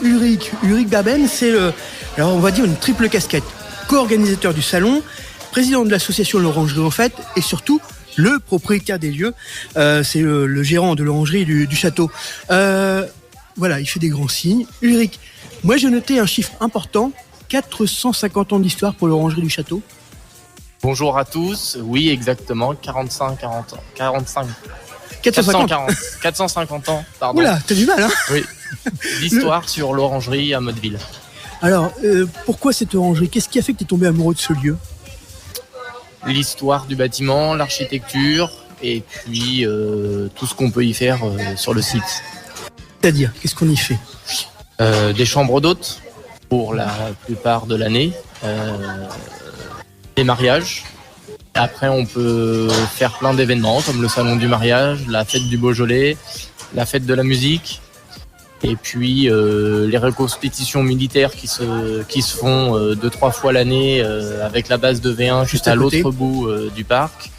Ulrich Berben, c'est alors on va dire une triple casquette. Co-organisateur du salon, président de l'association L'Orangerie en fait, et surtout le propriétaire des lieux. C'est le gérant de l'orangerie du château. Voilà, il fait des grands signes. Ulrich, moi j'ai noté un chiffre important, 450 ans d'histoire pour l'orangerie du château. Bonjour à tous, oui exactement, 450 ans, pardon. Oula, t'as du mal, hein? Oui, l'histoire sur l'orangerie à Motteville. Alors, pourquoi cette orangerie? Qu'est-ce qui a fait que tu es tombé amoureux de ce lieu? L'histoire du bâtiment, l'architecture et puis tout ce qu'on peut y faire sur le site. C'est-à-dire, qu'est-ce qu'on y fait? Des chambres d'hôtes pour la plupart de l'année, des mariages. Après, on peut faire plein d'événements comme le salon du mariage, la fête du Beaujolais, la fête de la musique. Et puis les reconstitutions militaires qui se font 2-3 fois l'année avec la base de V1 juste à l'autre bout du parc.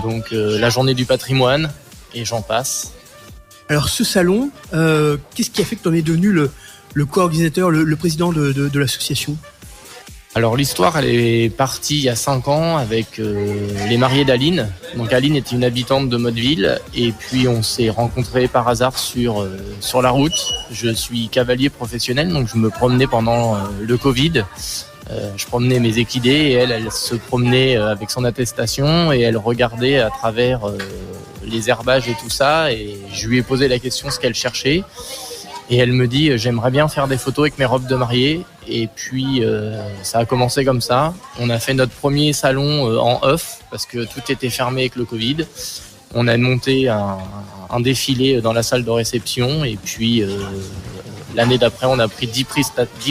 Donc la journée du patrimoine et j'en passe. Alors ce salon, qu'est-ce qui a fait que tu en es devenu le co-organisateur, le président de l'association? Alors l'histoire, elle est partie il y a 5 ans avec les mariés d'Aline. Donc Aline était une habitante de Motteville et puis on s'est rencontrés par hasard sur la route. Je suis cavalier professionnel, donc je me promenais pendant le Covid. Je promenais mes équidés et elle se promenait avec son attestation et elle regardait à travers les herbages et tout ça. Et je lui ai posé la question ce qu'elle cherchait. Et elle me dit j'aimerais bien faire des photos avec mes robes de mariée. Et puis ça a commencé comme ça. On a fait notre premier salon en off parce que tout était fermé avec le Covid. On a monté un défilé dans la salle de réception et puis l'année d'après on a pris 10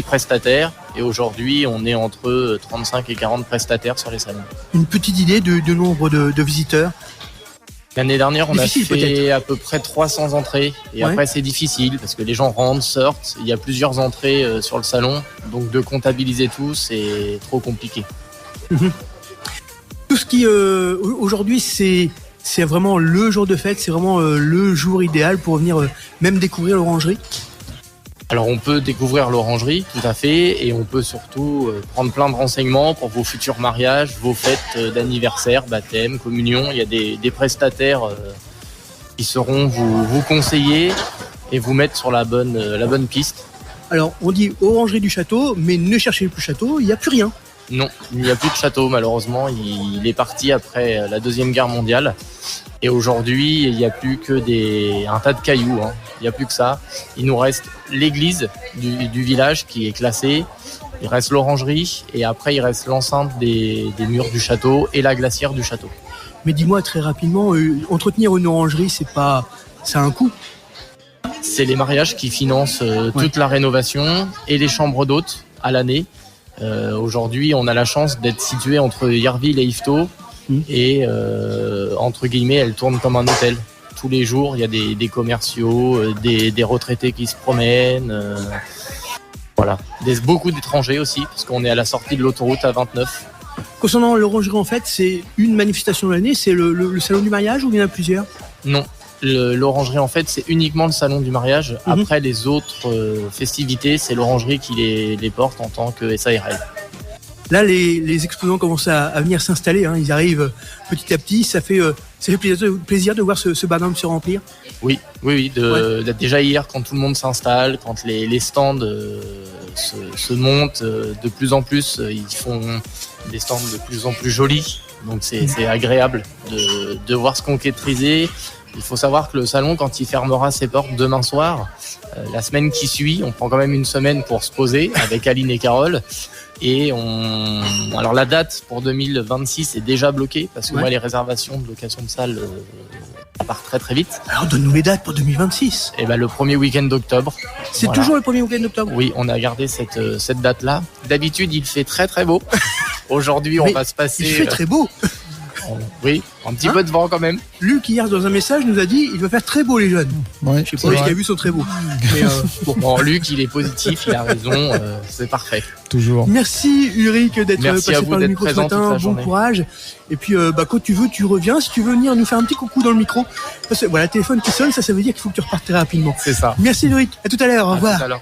prestataires et aujourd'hui on est entre 35 et 40 prestataires sur les salons. Une petite idée du nombre de visiteurs? L'année dernière, on difficile, a fait peut-être à peu près 300 entrées. Et après, c'est difficile parce que les gens rentrent, sortent. Il y a plusieurs entrées sur le salon. Donc, de comptabiliser tout, c'est trop compliqué. Mmh. Tout ce qui, aujourd'hui, c'est vraiment le jour de fête. C'est vraiment le jour idéal pour venir même découvrir l'orangerie. Alors, on peut découvrir l'orangerie, tout à fait. Et on peut surtout prendre plein de renseignements pour vos futurs mariages, vos fêtes d'anniversaire, baptême, communion. Il y a des prestataires qui sauront vous conseiller et vous mettre sur la bonne piste. Alors, on dit orangerie du château, mais ne cherchez plus château, il n'y a plus rien. Non, il n'y a plus de château, malheureusement. Il est parti après la Deuxième Guerre mondiale. Et aujourd'hui, il n'y a plus que un tas de cailloux. Hein. Il n'y a plus que ça. Il nous reste l'église du village qui est classée. Il reste l'orangerie. Et après, il reste l'enceinte des murs du château et la glacière du château. Mais dis-moi très rapidement, entretenir une orangerie, ça a un coût? C'est les mariages qui financent toute la rénovation et les chambres d'hôtes à l'année. Aujourd'hui, on a la chance d'être situé entre Yerville et Yvetot. Et entre guillemets, elle tourne comme un hôtel. Tous les jours, il y a des commerciaux, des retraités qui se promènent. Voilà. Beaucoup d'étrangers aussi, parce qu'on est à la sortie de l'autoroute A29. Concernant l'orangerie, en fait, c'est une manifestation de l'année, c'est le salon du mariage ou il y en a plusieurs? Non. L'orangerie, en fait, c'est uniquement le salon du mariage. Après, les autres festivités, c'est l'orangerie qui les porte en tant que SARL. Là, les exposants commencent à venir s'installer. Hein. Ils arrivent petit à petit. Ça fait plaisir de voir ce barnum se remplir. Oui. Déjà hier, quand tout le monde s'installe, quand les stands se montent de plus en plus, ils font des stands de plus en plus jolis. Donc c'est agréable de voir se concrétiser. Il faut savoir que le salon, quand il fermera ses portes demain soir, la semaine qui suit, on prend quand même une semaine pour se poser avec Aline et Carole. Et alors la date pour 2026 est déjà bloquée parce que moi les réservations de location de salles partent très très vite. Alors donne-nous les dates pour 2026. Et le premier week-end d'octobre. C'est toujours le premier week-end d'octobre? Oui, on a gardé cette date-là. D'habitude, il fait très très beau. Aujourd'hui, on va se passer. Il fait très beau. Oui, un petit peu de vent quand même. Luc, hier, dans un message, nous a dit il va faire très beau, les jeunes. Ouais, je sais pas, ce qu'il a vu sont très beaux. Mais bon, Luc, il est positif, il a raison, c'est parfait. Toujours. Merci, Ulrich, d'être passé par le micro ce matin. Bon courage. Et puis, quand tu veux, tu reviens. Si tu veux venir nous faire un petit coucou dans le micro. Parce que, le téléphone qui sonne, ça veut dire qu'il faut que tu repartes très rapidement. C'est ça. Merci, Ulrich. À tout à l'heure. Au revoir.